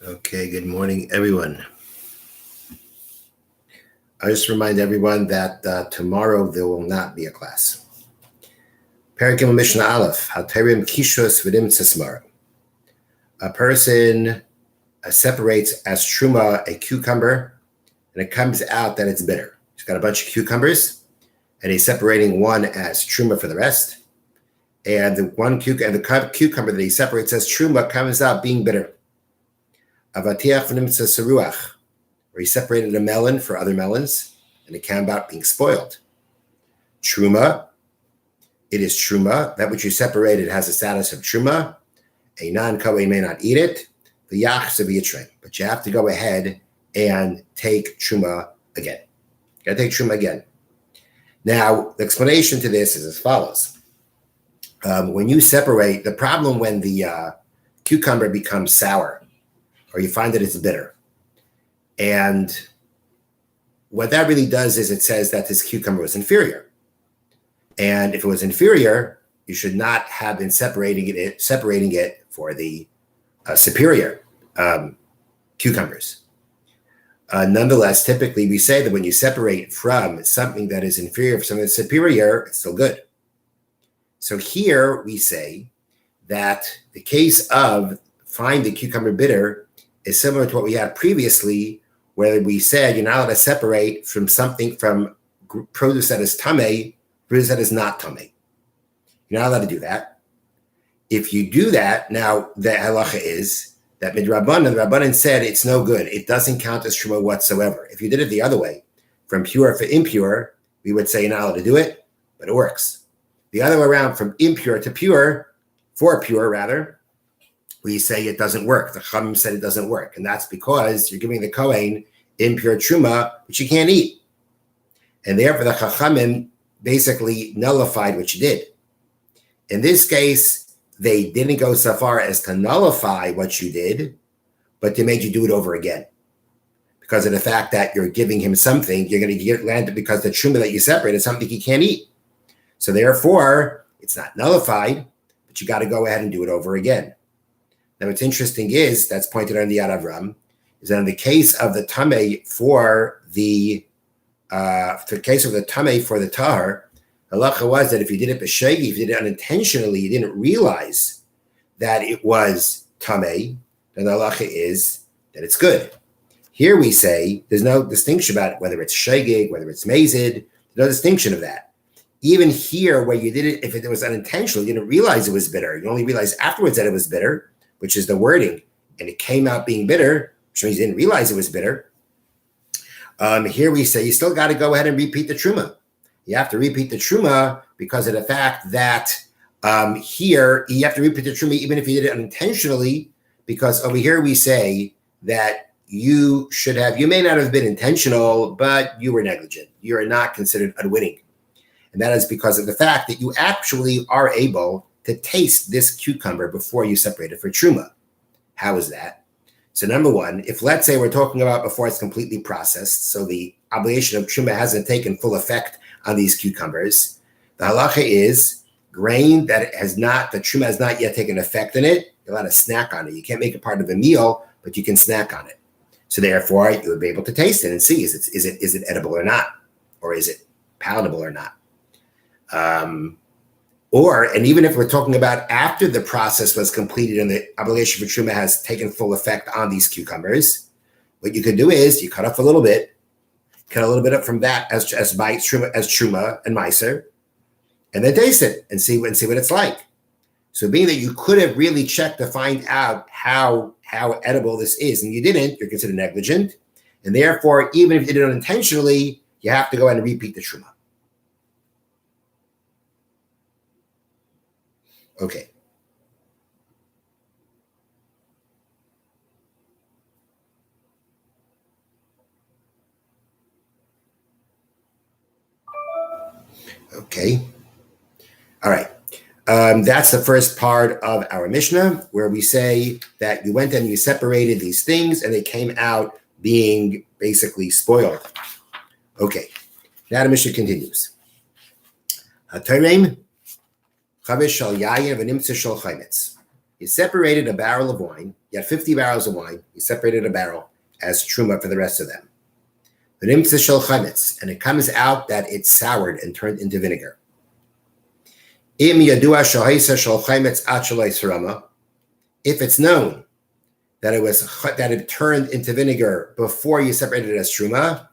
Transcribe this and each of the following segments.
Okay, good morning, everyone. I just remind everyone that tomorrow there will not be a class. Parakim Mishna Aleph, Haterim Kishos V'dim Tzesmara. A person separates as truma a cucumber, and it comes out that it's bitter. He's got a bunch of cucumbers, and he's separating one as truma for the rest. And the cucumber that he separates as truma comes out being bitter. Avatiach V'dim Tzesaruach, where he separated a melon for other melons, and it came about being spoiled. Truma, it is truma. That which you separated has the status of truma. A non-Kohen may not eat it. The yachs of Yitrei, but you have to go ahead and take truma again. You got to take truma again. Now, the explanation to this is as follows. When you separate, the problem when the cucumber becomes sour, or you find that it's bitter, and what that really does is it says that this cucumber was inferior. And if it was inferior, you should not have been separating it for the superior cucumbers. Nonetheless, typically we say that when you separate from something that is inferior from something that's superior, it's still good. So here we say that the case of find the cucumber bitter is similar to what we had previously, where we said you're not allowed to separate from something from produce that is tamei, produce that is not tamei. You're not allowed to do that. If you do that, now the halacha is that the Rabbanan said it's no good. It doesn't count as truma whatsoever. If you did it the other way, from pure for impure, we would say you're not allowed to do it, but it works. The other way around, from impure to pure, for pure rather, we say it doesn't work. The Chachamim said it doesn't work, and that's because you're giving the Kohen impure truma, which you can't eat. And therefore the Chachamim basically nullified what you did. In this case, they didn't go so far as to nullify what you did, but they made you do it over again. Because of the fact that you're giving him something, you're going to get landed because the truma that you separate is something he can't eat. So therefore, it's not nullified, but you got to go ahead and do it over again. Now, what's interesting is, that's pointed out in the Yad Avram, is that in the case of the tamei for the tahar, halacha was that if you did it b'shegi, if you did it unintentionally, you didn't realize that it was tamei, then the halacha is that it's good. Here we say there's no distinction about whether it's shegig, whether it's mazid, there's no distinction of that. Even here, where you did it, if it was unintentional, you didn't realize it was bitter. You only realized afterwards that it was bitter, which is the wording, and it came out being bitter, which means you didn't realize it was bitter. Here we say you still got to go ahead and repeat the truma. You have to repeat the truma because of the fact that here you have to repeat the truma even if you did it unintentionally, because over here we say that you may not have been intentional, but you were negligent. You are not considered unwitting. And that is because of the fact that you actually are able to taste this cucumber before you separate it for truma. How is that? So number one, if let's say we're talking about before it's completely processed, so the obligation of truma hasn't taken full effect on these cucumbers, the halacha is grain that the truma has not yet taken effect in it, you're allowed to snack on it. You can't make it part of a meal, but you can snack on it. So therefore, you would be able to taste it and see is it edible or not, or is it palatable or not. And even if we're talking about after the process was completed and the obligation for truma has taken full effect on these cucumbers, what you could do is you cut off a little bit up from that as truma and meiser, and then taste it and see what it's like. So being that you could have really checked to find out how edible this is, and you didn't, you're considered negligent, and therefore, even if you did it unintentionally, you have to go ahead and repeat the truma. Okay. Okay. All right. That's the first part of our Mishnah, where we say that you went and you separated these things and they came out being basically spoiled. Okay. Now the Mishnah continues. You separated a barrel of wine. You had 50 barrels of wine. You separated a barrel as truma for the rest of them. And it comes out that it's soured and turned into vinegar. If it's known that it turned into vinegar before you separated it as truma,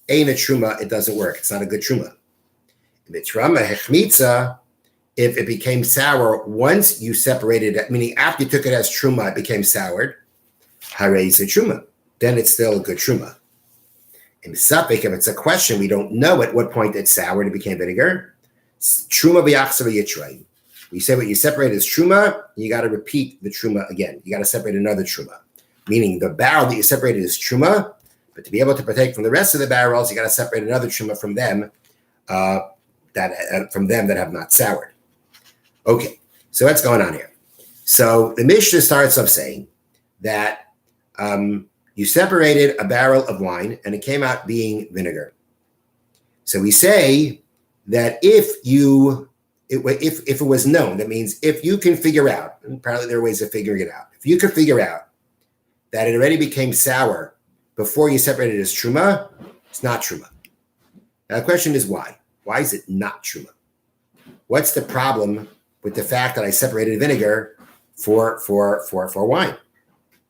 ain't a truma, it doesn't work. It's not a good truma. If it became sour once you separated it, meaning after you took it as truma, it became soured, harei truma, then it's still a good truma. In Suffolk, if it's a question, we don't know at what point it soured and became vinegar. Truma b'yachsav yitrei. We say what you separate as truma, you got to repeat the truma again. You got to separate another truma, meaning the barrel that you separated is truma, but to be able to partake from the rest of the barrels, you got to separate another truma from them that have not soured. Okay, so what's going on here? So the Mishna starts off saying that you separated a barrel of wine and it came out being vinegar. So we say that if it was known, that means if you can figure out, and apparently there are ways of figuring it out, if you could figure out that it already became sour before you separated it as truma, it's not truma. Now the question is why? Why is it not truma? What's the problem with the fact that I separated vinegar for wine?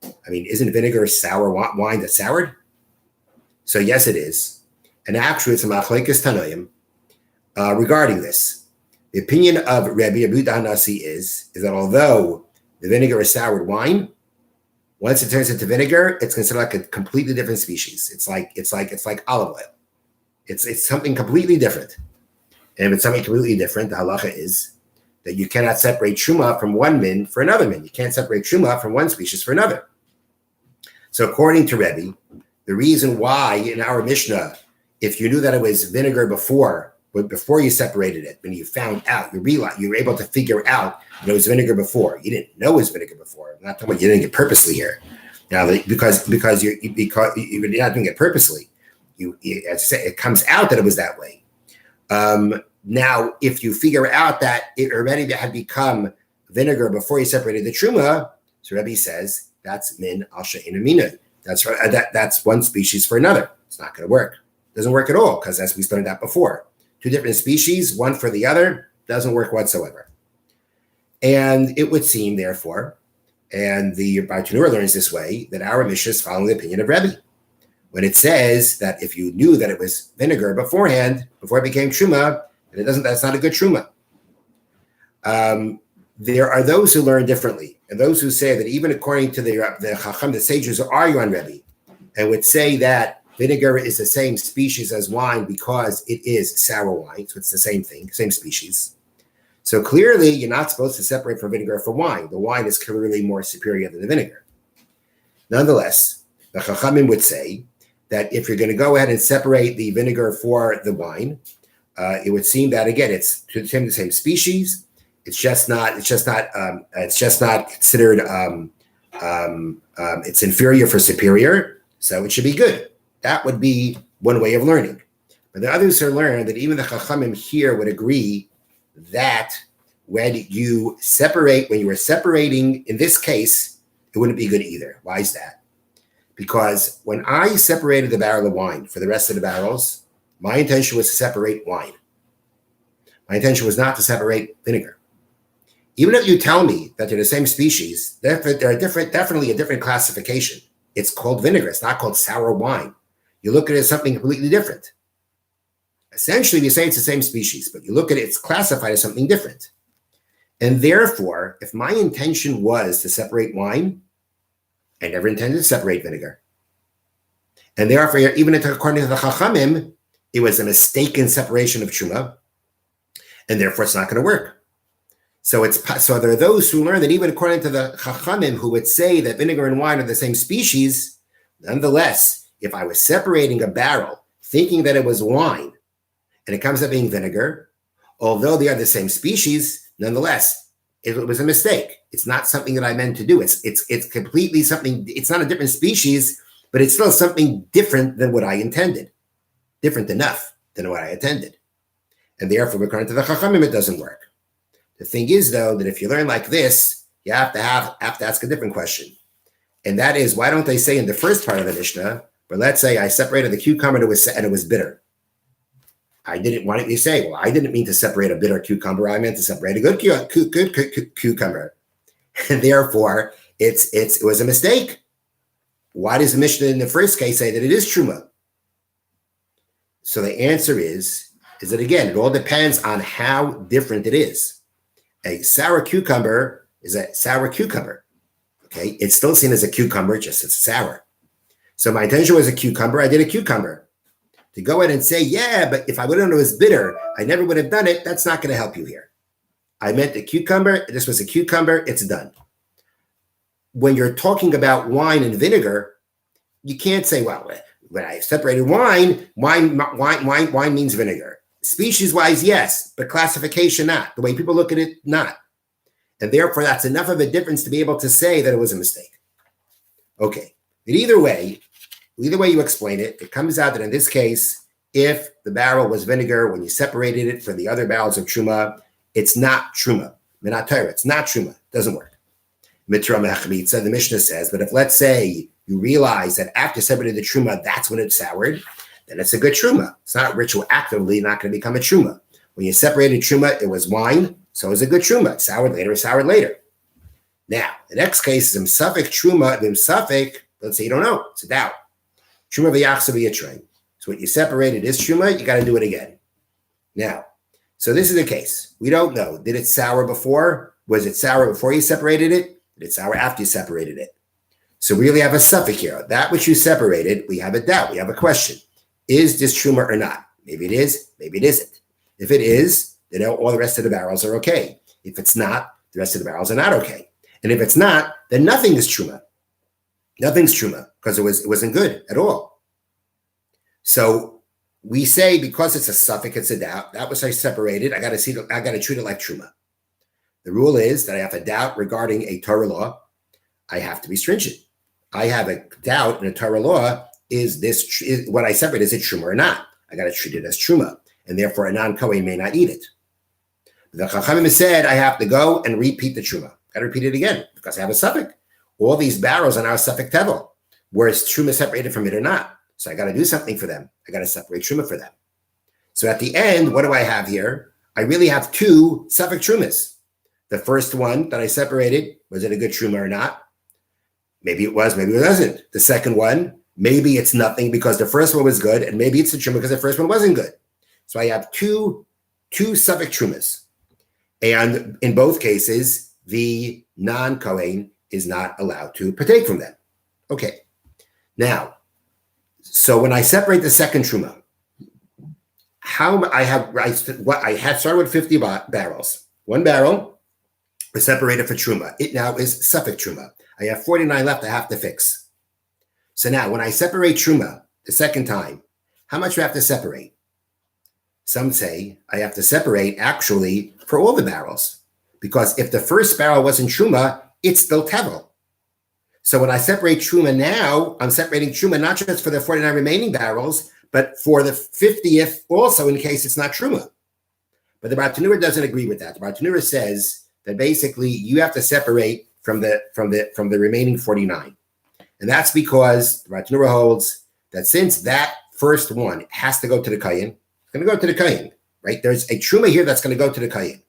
I mean, isn't vinegar sour wine that's soured? So yes, it is. And actually, it's a machlekes tanoim regarding this. The opinion of Rabbi Yehuda Hanasi is that although the vinegar is soured wine, once it turns into vinegar, it's considered like a completely different species. It's like olive oil. It's something completely different. And if it's something completely different, the halacha is that you cannot separate truma from one min for another min. You can't separate truma from one species for another. So according to Rebbe, the reason why in our Mishnah, if you knew that it was vinegar before you separated it, when you found out, you realized, you were able to figure out that it was vinegar before. You didn't know it was vinegar before. I'm not talking about you didn't get purposely here. Now, because you're not doing it purposely, as I say, it comes out that it was that way. Now, if you figure out that it already had become vinegar before you separated the truma, so Rebbe says that's min al she'ein mina. That's one species for another. It's not going to work. It doesn't work at all because as we learned that before, two different species, one for the other, doesn't work whatsoever. And it would seem, therefore, and the Bartanura learns this way, that our Mishnah is following the opinion of Rebbe. When it says that if you knew that it was vinegar beforehand, before it became truma, that's not a good truma. There are those who learn differently, and those who say that even according to the Chacham, the sages who argue on Rebbe, and would say that vinegar is the same species as wine because it is sour wine, so it's the same thing, same species. So clearly, you're not supposed to separate from vinegar from wine. The wine is clearly more superior than the vinegar. Nonetheless, the Chachamim would say that if you're going to go ahead and separate the vinegar for the wine, it would seem that again it's the same species. It's just not considered. It's inferior for superior, so it should be good. That would be one way of learning. But the others who learn that even the Chachamim here would agree that when you were separating, in this case, it wouldn't be good either. Why is that? Because when I separated the barrel of wine for the rest of the barrels, my intention was to separate wine. My intention was not to separate vinegar. Even if you tell me that they're the same species, they're definitely a different classification. It's called vinegar. It's not called sour wine. You look at it as something completely different. Essentially, you say it's the same species, but you look at it, it's classified as something different. And therefore, if my intention was to separate wine, I never intended to separate vinegar. And therefore, even according to the Chachamim, it was a mistaken separation of truma, and therefore it's not going to work. So there are those who learn that even according to the Chachamim, who would say that vinegar and wine are the same species, nonetheless, if I was separating a barrel, thinking that it was wine, and it comes out being vinegar, although they are the same species, nonetheless, it was a mistake. It's not something that I meant to do. It's completely something. It's not a different species, but it's still something different than what I intended. Different enough than what I intended. And therefore, according to the Chachamim, it doesn't work. The thing is, though, that if you learn like this, you have to ask a different question. And that is, why don't they say in the first part of the Mishnah, but let's say I separated the cucumber and it was bitter. Why didn't you say, well, I didn't mean to separate a bitter cucumber. I meant to separate a good cucumber. And therefore, it was a mistake. Why does the Mishnah in the first case say that it is truma? So the answer is that, again, it all depends on how different it is. A sour cucumber is a sour cucumber. Okay, it's still seen as a cucumber, just it's sour. So my intention was a cucumber. I did a cucumber. To go ahead and say, yeah, but if I would have known it was bitter, I never would have done it. That's not going to help you here. I meant a cucumber. This was a cucumber. It's done. When you're talking about wine and vinegar, you can't say, well, when I separated wine means vinegar. Species-wise, yes, but classification, not. The way people look at it, not. And therefore, that's enough of a difference to be able to say that it was a mistake. Okay, but either way you explain it, it comes out that in this case, if the barrel was vinegar, when you separated it from the other barrels of truma, it's not truma. It's not truma. It doesn't work. The Mishnah says, but if let's say you realize that after separating the truma, that's when it's soured, then it's a good truma. It's not retroactively not going to become a truma. When you separated truma, it was wine, so it was a good truma. It's soured later. Now, the next case is Suffolk truma, Suffolk, let's say you don't know, it's a doubt. Truma v'yachsa v'yitrain. So what you separated is truma, you got to do it again. Now, so this is the case. We don't know. Did it sour before? Was it sour before you separated it? Did it sour after you separated it? So we really have a suffix here. That which you separated, we have a doubt. We have a question. Is this truma or not? Maybe it is. Maybe it isn't. If it is, then all the rest of the barrels are okay. If it's not, the rest of the barrels are not okay. And if it's not, then nothing is truma. Nothing's truma because it wasn't good at all. So we say because it's a suffix, it's a doubt. That was I separated. I got to treat it like truma. The rule is that I have a doubt regarding a Torah law. I have to be stringent. I have a doubt in a Torah law. Is what I separate? Is it truma or not? I got to treat it as truma, and therefore a non-Kohen may not eat it. The Chachamim said I have to go and repeat the truma. Got to repeat it again because I have a suffix. All these barrels are now suffix tevel, where is truma separated from it or not? So I got to do something for them. I got to separate truma for them. So at the end, what do I have here? I really have two suffix trumas. The first one that I separated, was it a good truma or not? Maybe it was, maybe it wasn't. The second one, maybe it's nothing because the first one was good, and maybe it's a truma because the first one wasn't good. So I have two suffix trumas. And in both cases, the non-Kohen is not allowed to partake from them. Okay. Now, so when I separate the second truma, I had started with 50 barrels. One barrel was separated for truma. It now is suffix truma. I have 49 left I have to fix. So now when I separate truma the second time, how much do I have to separate? Some say I have to separate actually for all the barrels, because if the first barrel wasn't truma, it's still tevel. So when I separate truma now, I'm separating truma not just for the 49 remaining barrels, but for the 50th also in case it's not truma. But the Bartanura doesn't agree with that. The Bartanura says that basically you have to separate from the remaining 49. And that's because the Bartanura holds that since that first one has to go to the Kohen, it's going to go to the Kohen, right? There's a truma here that's going to go to the Kohen,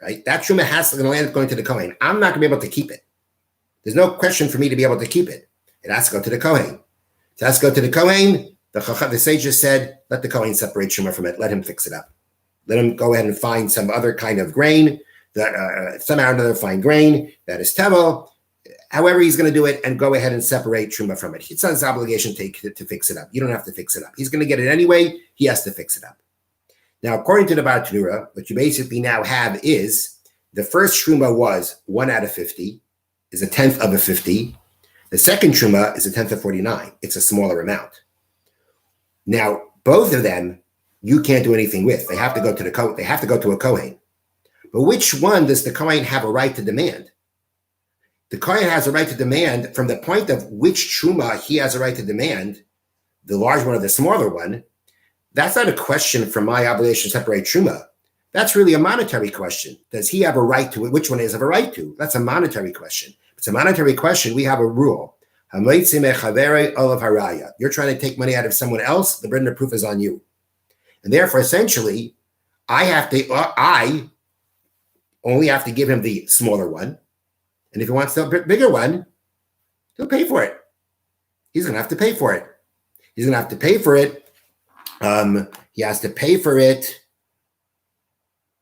right? That truma has to land up going to the Kohen. I'm not going to be able to keep it. There's no question for me to be able to keep it. It has to go to the Kohen. It has to go to the Kohen. The sages said, let the Kohen separate truma from it. Let him fix it up. Let him go ahead and find some other kind of grain, that somehow or another find grain that is tevel. However he's going to do it and go ahead and separate truma from it. It's not his obligation to fix it up. You don't have to fix it up. He's going to get it anyway. He has to fix it up. Now, according to the Bartanura, what you basically now have is the first truma was 1 out of 50, is a tenth of a 50. The second truma is a tenth of 49. It's a smaller amount. Now, both of them, you can't do anything with. They have to go to they have to go to a Kohen. But which one does the Kohen have a right to demand? The Kohen has a right to demand from the point of which truma he has a right to demand, the large one or the smaller one. That's not a question for my obligation to separate truma. That's really a monetary question. Does he have a right to it? Which one does he have a right to? That's a monetary question. If it's a monetary question, we have a rule. You're trying to take money out of someone else, the burden of proof is on you. And therefore, essentially, I only have to give him the smaller one. And if he wants the bigger one, he'll pay for it. He's going to have to pay for it. He's going to have to pay for it. He has to pay for it.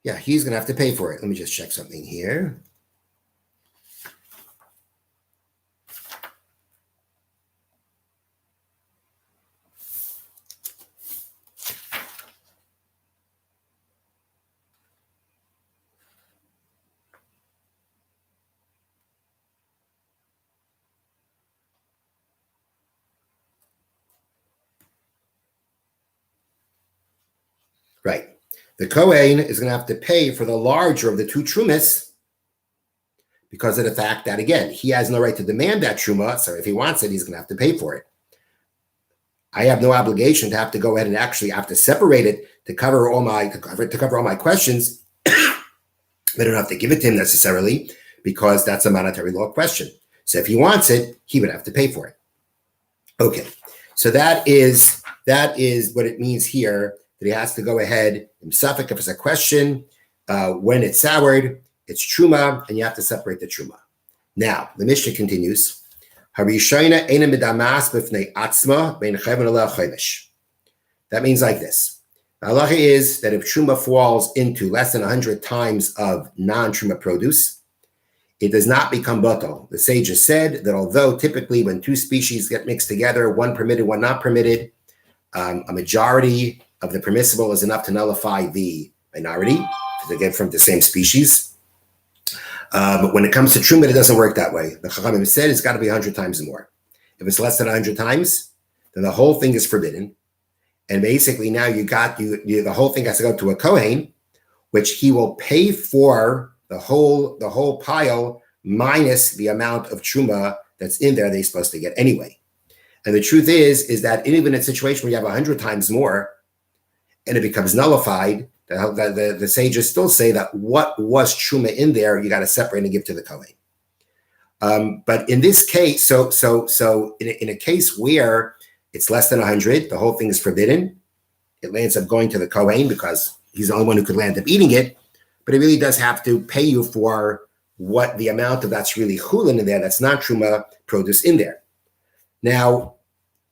Yeah, he's going to have to pay for it. Let me just check something here. Right. The Kohen is going to have to pay for the larger of the two trumas because of the fact that, again, he has no right to demand that truma. So if he wants it, he's going to have to pay for it. I have no obligation to have to go ahead and actually have to separate it to cover all my questions. I don't have to give it to him necessarily because that's a monetary law question. So if he wants it, he would have to pay for it. Okay. So that is what it means here. That he has to go ahead and suffix if it's a question. When it's soured, it's truma, and you have to separate the truma. Now, the Mishnah continues. That means like this. The halacha is that if truma falls into less than 100 times of non-truma produce, it does not become batal. The sages said that although typically when two species get mixed together, one permitted, one not permitted, a majority of the permissible is enough to nullify the minority because they get from the same species. But when it comes to truma, it doesn't work that way. The Chachamim said it's got to be 100 times more. If it's less than 100 times, then the whole thing is forbidden. And basically now the whole thing has to go to a Kohen, which he will pay for the whole pile minus the amount of truma that's in there they're supposed to get anyway. And the truth is that even in a situation where you have 100 times more, and it becomes nullified, the sages still say that what was truma in there, you got to separate and give to the Kohen. But in this case, so in a case where it's less than 100, the whole thing is forbidden. It ends up going to the Kohen because he's the only one who could land up eating it. But it really does have to pay you for what the amount of that's really chulin in there, that's not truma produce in there. Now,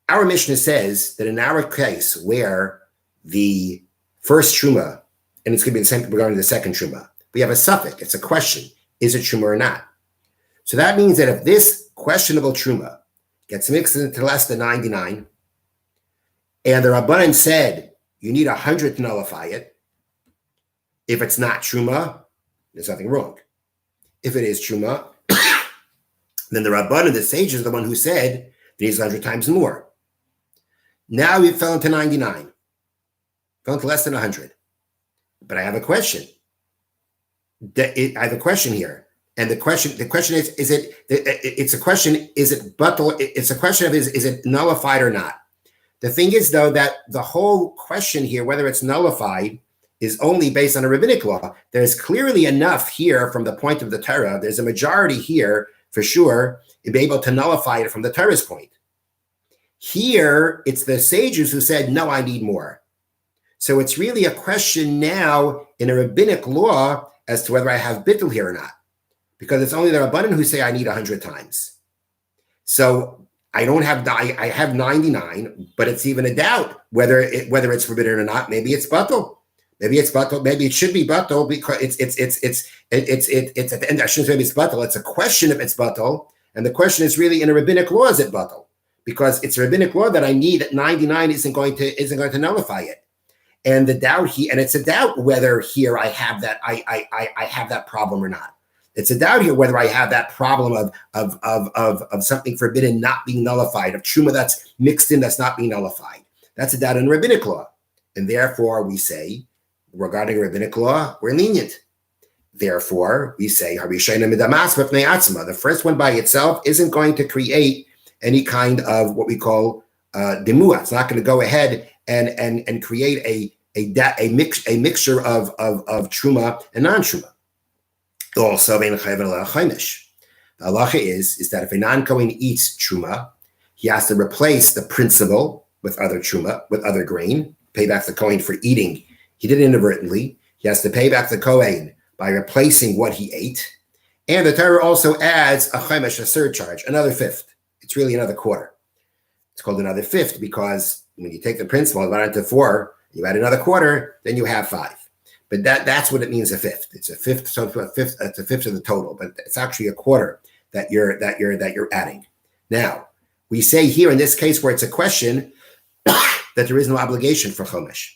our Mishnah says that in our case where the first truma, and it's going to be the same regarding the second truma, we have a suffix. It's a question. Is it truma or not? So that means that if this questionable truma gets mixed into less than 99, and the Rabbanan said you need 100 to nullify it, if it's not truma, there's nothing wrong. If it is truma, then the Rabbanan, the sage, is the one who said that he's 100 times more. Now we fell into 99. Fell to less than 100. But I have a question. I have a question here. And the question is it nullified or not? The thing is, though, that the whole question here, whether it's nullified, is only based on a rabbinic law. There's clearly enough here from the point of the Torah. There's a majority here, for sure, to be able to nullify it from the Torah's point. Here, it's the sages who said, no, I need more. So it's really a question now in a rabbinic law as to whether I have bittul here or not, because it's only the Rabbanan who say I need 100 times. So I have 99, but it's even a doubt whether it's forbidden or not. Maybe it's batul. Maybe it's batul. Maybe it should be batul because it's at the end. I shouldn't say maybe it's batul. It's a question if it's batul, and the question is really in a rabbinic law, is it batul? Because it's a rabbinic law that I need that 99 isn't going to nullify it. And the doubt and it's a doubt whether here I have that I have that problem or not. It's a doubt here whether I have that problem of something forbidden not being nullified, of truma that's mixed in that's not being nullified. That's a doubt in rabbinic law, and therefore we say regarding rabbinic law we're lenient. Therefore we say the first one by itself isn't going to create any kind of what we call demua. It's not going to go ahead and create a mixture of truma and non-truma. Also, the halacha is that if a non-Kohen eats truma, he has to replace the principal with other truma, with other grain, pay back the Kohen for eating. He did it inadvertently. He has to pay back the Kohen by replacing what he ate. And the Torah also adds a chaimesh, a surcharge, another fifth. It's really another quarter. It's called another fifth because when you take the principal and divide it into 4, you add another quarter, then you have 5. But that's what it means, a fifth. It's a fifth, so it's a fifth of the total, but it's actually a quarter that you're adding. Now, we say here in this case where it's a question that there is no obligation for chomesh.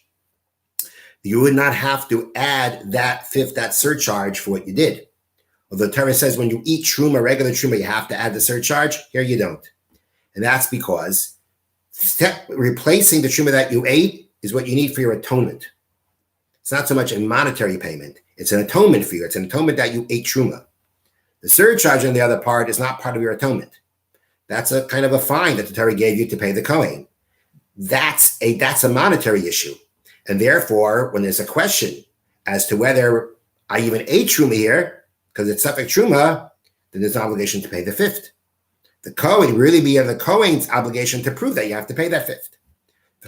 You would not have to add that fifth, that surcharge for what you did. Although the Torah says when you eat truma, regular truma, you have to add the surcharge. Here you don't. And that's because replacing the truma that you ate is what you need for your atonement. It's not so much a monetary payment. It's an atonement for you. It's an atonement that you ate truma. The surcharge on the other part is not part of your atonement. That's a kind of a fine that the Torah gave you to pay the Kohen. That's a monetary issue. And therefore, when there's a question as to whether I even ate truma here, because it's suffix truma, then there's an obligation to pay the fifth. The Kohen really be the Kohen's obligation to prove that you have to pay that fifth.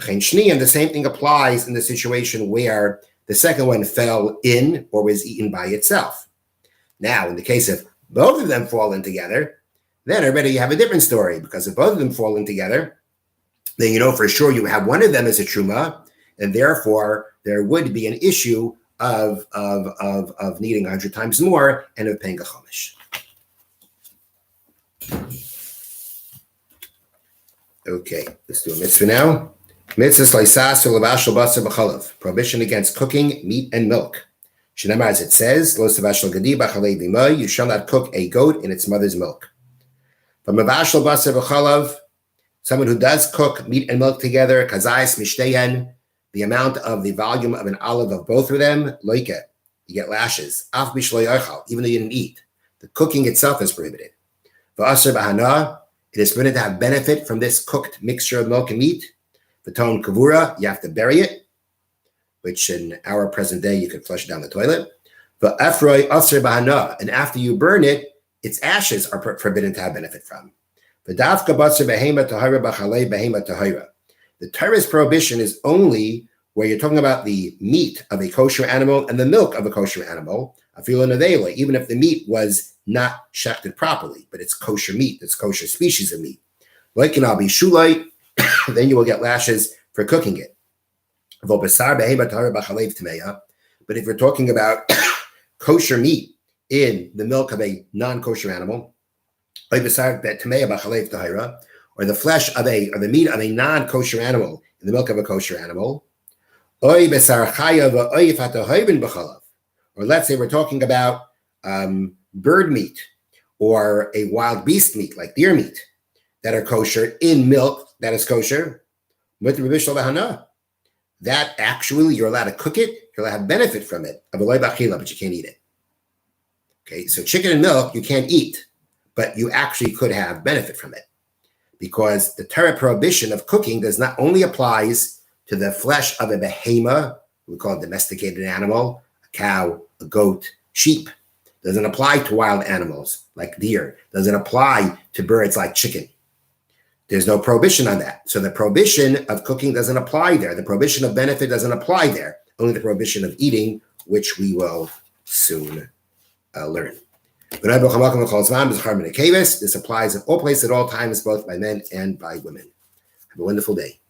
And the same thing applies in the situation where the second one fell in or was eaten by itself. Now, in the case of both of them falling together, then already you have a different story, because if both of them fall in together, then you know for sure you have one of them as a truma, and therefore there would be an issue of needing 100 times more and of paying a chomesh. Okay, let's do a mitzvah now. Mitzvah loisas u'levashel basar b'chalav. Prohibition against cooking meat and milk. Shenamar, as it says, lo savashel gadi b'chalei v'imoy. You shall not cook a goat in its mother's milk. But mevashel basar b'chalav, someone who does cook meat and milk together, kazayis mishteyen, the amount of the volume of an olive of both of them, loike, you get lashes. Af b'shlo yochal, even though you didn't eat. The cooking itself is prohibited. V'asar b'hana, it is permitted to have benefit from this cooked mixture of milk and meat. V'ton kavura, you have to bury it, which in our present day, you could flush it down the toilet. V'afroi asar b'hana, and after you burn it, its ashes are forbidden to have benefit from. V'davka basar behema tahira b'chalei behema tahira. The Torah's prohibition is only where you're talking about the meat of a kosher animal and the milk of a kosher animal, even if the meat was not shechted properly, but it's kosher meat, it's kosher species of meat. Like in Abi Shulai, then you will get lashes for cooking it. But if you're talking about kosher meat in the milk of a non-kosher animal, or the flesh of or the meat of a non-kosher animal in the milk of a kosher animal, or let's say we're talking about bird meat or a wild beast meat like deer meat that are kosher in milk that is kosher, that actually you're allowed to cook it, you're allowed to have benefit from it, but you can't eat it. Okay, so chicken and milk you can't eat, but you actually could have benefit from it, because the Torah prohibition of cooking does not only applies to the flesh of a behema, we call it domesticated animal, a cow, a goat, sheep. Doesn't apply to wild animals like deer. Doesn't apply to birds like chicken. There's no prohibition on that. So the prohibition of cooking doesn't apply there. The prohibition of benefit doesn't apply there. Only the prohibition of eating, which we will soon learn. This applies in all places at all times, both by men and by women. Have a wonderful day.